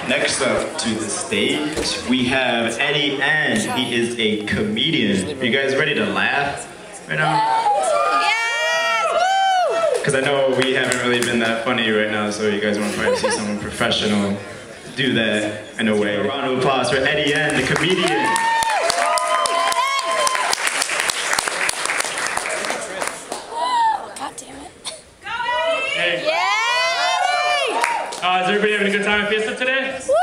Next up to the stage, we have Eddie N. He is a comedian. Are you guys ready to laugh right now? Yes! Woo! Because I know we haven't really been that funny right now, so you guys want to probably see someone professional do that in a way. A round of applause for Eddie N., the comedian. God damn it. Hey. Yay! Is everybody having a good time at Fiesta today? Woo!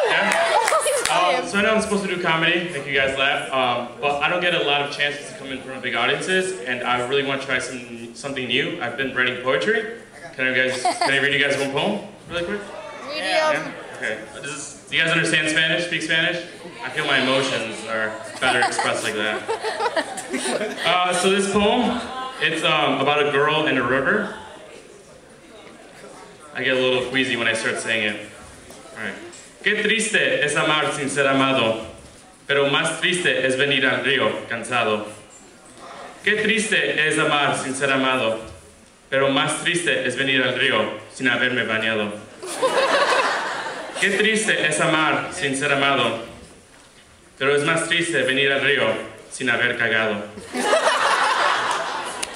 Yeah? So I know I'm supposed to do comedy, make you guys laugh, but I don't get a lot of chances to come in front of big audiences, and I really want to try something new. I've been writing poetry. Can I read you guys one poem really quick? Medium. Okay. Do you guys understand Spanish? Speak Spanish? I feel my emotions are better expressed like that. So this poem, it's about a girl and a river. I get a little queasy when I start saying it. Alright. Qué triste es amar sin ser amado, pero más triste es venir al río cansado. Qué triste es amar sin ser amado, pero más triste es venir al río sin haberme bañado. Qué triste es amar sin ser amado, pero es más triste venir al río sin haber cagado.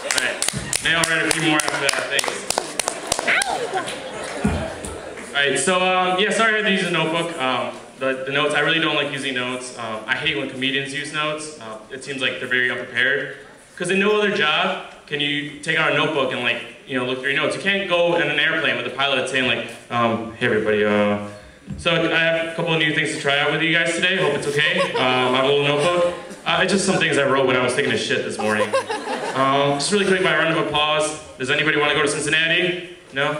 Alright, maybe I'll write a few more after that, thanks. Alright, so yeah, sorry I had to use a notebook. The notes, I really don't like using notes. I hate when comedians use notes. It seems like they're very unprepared. Because in no other job can you take out a notebook and look through your notes. You can't go in an airplane with a pilot saying like, hey everybody, so I have a couple of new things to try out with you guys today. Hope it's okay. I have a little notebook. It's just some things I wrote when I was taking a shit this morning. Just really quick, by round of applause. Does anybody want to go to Cincinnati? No?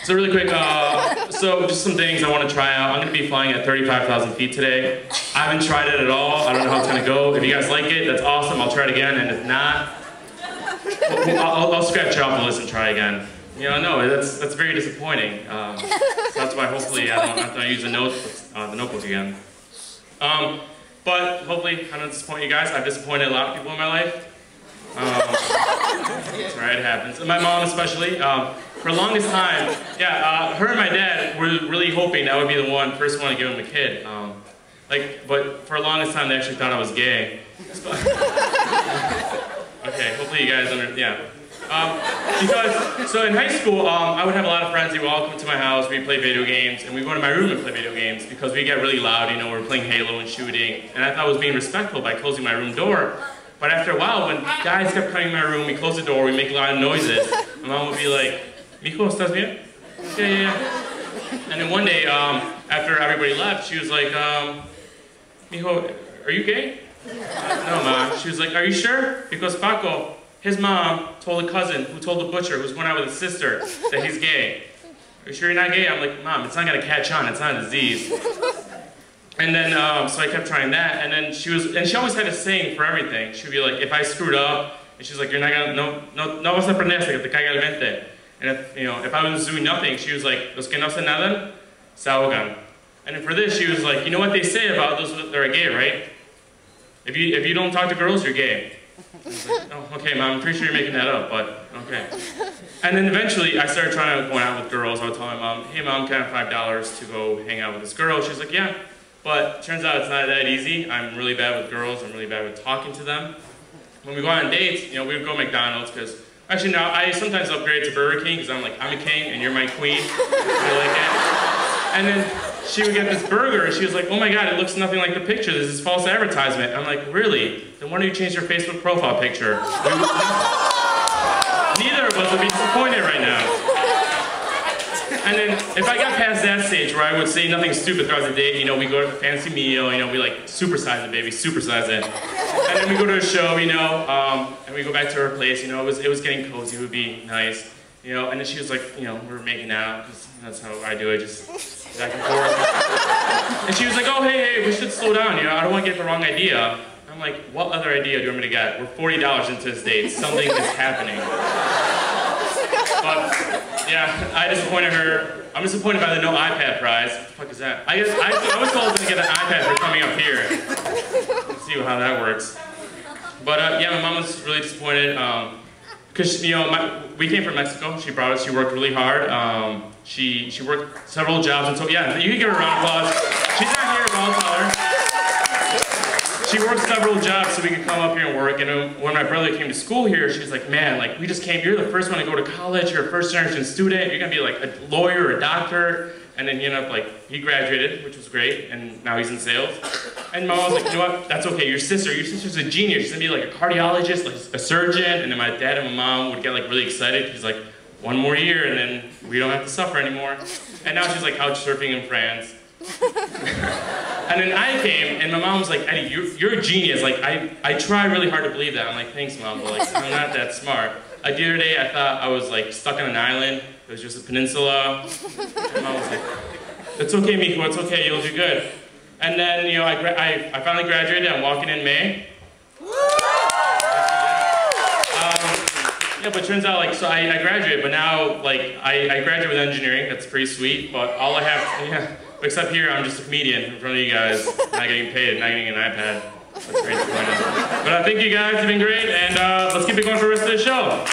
So really quick, so just some things I want to try out. I'm going to be flying at 35,000 feet today. I haven't tried it at all. I don't know how it's going to go. If you guys like it, that's awesome. I'll try it again, and if not, I'll scratch it off the list and try again. You know, no, that's very disappointing. So that's why hopefully I don't have to use the notebook again. But hopefully I don't disappoint you guys. I've disappointed a lot of people in my life. It's alright, it happens. And my mom especially. For the longest time, yeah, her and my dad were really hoping I would be the first one to give him a kid. But for the longest time they actually thought I was gay. Okay, hopefully you guys understand. So in high school, I would have a lot of friends. They would all come to my house, we'd play video games, and we'd go to my room and play video games because we get really loud, we were playing Halo and shooting, and I thought I was being respectful by closing my room door. But after a while, when guys kept coming in my room, we closed the door, we make loud noises, my mom would be like, Mijo, ¿estás bien? Yeah. And then one day, after everybody left, she was like, Mijo, are you gay? No, Ma. She was like, are you sure? Because Paco, his mom told a cousin who told the butcher who's going out with his sister that he's gay. Are you sure you're not gay? I'm like, Mom, it's not going to catch on. It's not a disease. And then, so I kept trying that. And then she always had a saying for everything. She'd be like, if I screwed up, and she's like, you're not going to, no vas a aprender hasta que te caiga el 20. And if I was doing nothing, she was like, los que no hacen nada, se ahogan. And then for this, she was like, you know what they say about those that are gay, right? If you don't talk to girls, you're gay. I was like, oh, okay, Mom, I'm pretty sure you're making that up, but okay. And then eventually, I started trying to go out with girls. I would tell my mom, hey, Mom, can I have $5 to go hang out with this girl? She was like, yeah. But turns out it's not that easy. I'm really bad with girls. I'm really bad with talking to them. When we go on dates, we would go to McDonald's because, actually, now I sometimes upgrade to Burger King because I'm like, I'm a king and you're my queen. I like it. And then she would get this burger and she was like, oh my God, it looks nothing like the picture. This is false advertisement. I'm like, really? Then why don't you change your Facebook profile picture? Neither of us would be disappointed right now. And then if I got past that stage where I would say nothing stupid throughout the date, we go to a fancy meal, we like supersize it, baby, supersize it. And then we go to a show, and we go back to her place, it was getting cozy, it would be nice, and then she was like, we were making out, because that's how I do it, just back and forth. And she was like, oh, hey, we should slow down, I don't want to get the wrong idea. I'm like, what other idea do you want me to get? We're $40 into this date, something is happening. But, yeah, I disappointed her. I'm disappointed by the no iPad prize. What the fuck is that? I was told I was going to get an iPad for coming up here. Let's see how that works. But, yeah, my mom was really disappointed. because we came from Mexico. She brought us. She worked really hard. She worked several jobs, and so yeah, you can give her a round of applause. She's not here, but I'll tell her. She worked several jobs so we could come up here and work. And when my brother came to school here, she was like, "Man, like we just came. You're the first one to go to college. You're a first-generation student. You're gonna be like a lawyer or a doctor." And then he ended up he graduated, which was great, and now he's in sales. And my mom was like, "You know what? That's okay. Your sister's a genius. She's gonna be like a cardiologist, like a surgeon." And then my dad and my mom would get like really excited. He's like, "1 more year, and then we don't have to suffer anymore." And now she's like couch surfing in France. And then I came, and my mom was like, "Eddie, you're a genius. Like I try really hard to believe that." I'm like, "Thanks, Mom, but like I'm not that smart." Like the other day, I thought I was like stuck on an island. It was just a peninsula. And Mom was like, "It's okay, Miko. It's okay. You'll do good." And then I finally graduated. I'm walking in May. Yeah, but turns out so I graduated, but now I graduated with engineering. That's pretty sweet. But all I have, except here, I'm just a comedian in front of you guys, not getting paid, not getting an iPad. That's very disappointing. But I think you guys have been great, and let's keep it going for the rest of the show.